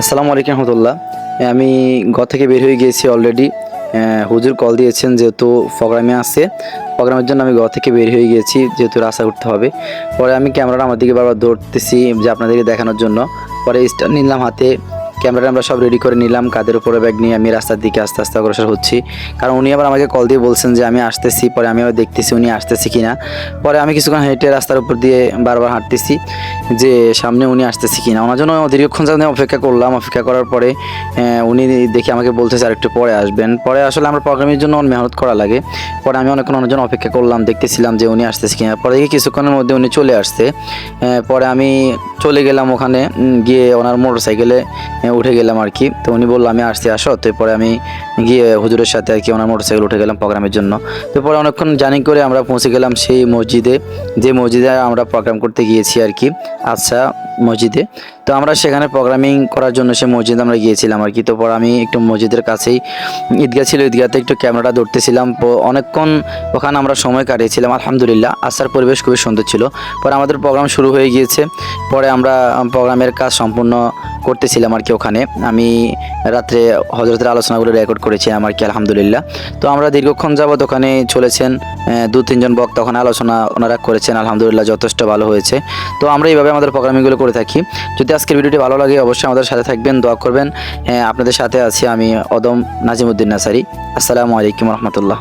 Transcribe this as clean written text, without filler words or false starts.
আসসালামু আলাইকুম রহমতুল্লাহ। আমি ঘর থেকে বের হয়ে গিয়েছি অলরেডি। হুজুর কল দিয়েছেন যেহেতু প্রোগ্রামে আছে, প্রোগ্রামের জন্য আমি ঘর থেকে বের হয়ে গিয়েছি যেহেতু রাস্তায় উঠতে হবে। পরে আমি ক্যামেরাটা আমার দিকে বারবার ধরতেছি যে আপনাদেরকে দেখানোর জন্য। পরে স্টার্ট নিলাম হাতে, ক্যামেরাটা আমরা সব রেডি করে নিলাম, কাঁধের উপরে ব্যাগ নিয়ে আমি রাস্তার দিকে আস্তে আস্তে অগ্রসর হচ্ছি। কারণ উনি আবার আমাকে কল দিয়ে বলছেন যে আমি আসতেছি। পরে আমি আবার দেখতেছি উনি আসতেছি কিনা। পরে আমি কিছুক্ষণ হেঁটে রাস্তার উপর দিয়ে বারবার হাঁটতেছি যে সামনে উনি আসতেছি কিনা। ওনার জন্য দীর্ঘক্ষণ যাতে অপেক্ষা করলাম। অপেক্ষা করার পরে উনি দেখে আমাকে বলতেছে আর একটু পরে আসবেন। পরে আসলে আমার প্রোগ্রামের জন্য অনেক মেহনত করা লাগে। পরে আমি অনেকক্ষণ ওনার জন্য অপেক্ষা করলাম, দেখতেছিলাম যে উনি আসতেছে কিনা। পরে দেখি কিছুক্ষণের মধ্যে উনি চলে আসছে। পরে আমি চলে গেলাম ওখানে, গিয়ে ওনার মোটর সাইকেলে উঠে গেলাম আর কি। তো উনি বললো আমি আসছি, আসো। তো পরে আমি গিয়ে হুজুরের সাথে আর কি ওনার মোটর সাইকেল উঠে গেলাম প্রোগ্রামের জন্য। তো পরে অনেকক্ষণ জার্নি করে আমরা পৌঁছে গেলাম সেই মসজিদে, যে মসজিদে আমরা প্রোগ্রাম করতে গিয়েছি আর কি, আচ্ছা মসজিদে। তো আমরা সেখানে প্রোগ্রামিং করার জন্য সে মসজিদে আমরা গিয়েছিলাম আর কি। তো পরে আমি একটু মসজিদের কাছেই ঈদগাহ ছিল, ঈদগাহতে একটু ক্যামেরাটা ধরতেছিলাম। অনেকক্ষণ ওখানে আমরা সময় কাটিয়েছিলাম। আলহামদুলিল্লাহ আসার পরিবেশ খুবই সুন্দর ছিল। পরে আমাদের প্রোগ্রাম শুরু হয়ে গিয়েছে। পরে আমরা প্রোগ্রামের কাজ সম্পূর্ণ করতেছিলাম আর কি। ওখানে আমি রাত্রে হজরতের আলোচনাগুলো রেকর্ড করেছিলাম আর কি, আলহামদুলিল্লাহ। তো আমরা দীর্ঘক্ষণ যাবৎ ওখানে চলেছেন, 2-3 জন বক্তা ওখানে আলোচনা ওনারা করেছেন, আলহামদুলিল্লাহ যথেষ্ট ভালো হয়েছে। তো আমরা এইভাবে আমাদের প্রোগ্রামিংগুলো করে থাকি। যদি আজকের ভিডিওটি ভালো লাগে অবশ্যই আমাদের সাথে থাকবেন, দোয়া করবেন। আপনাদের সাথে আছি আমি অদম নাজিমউদ্দিন নাসারি। আসসালামু আলাইকুম রহমতুল্লাহ।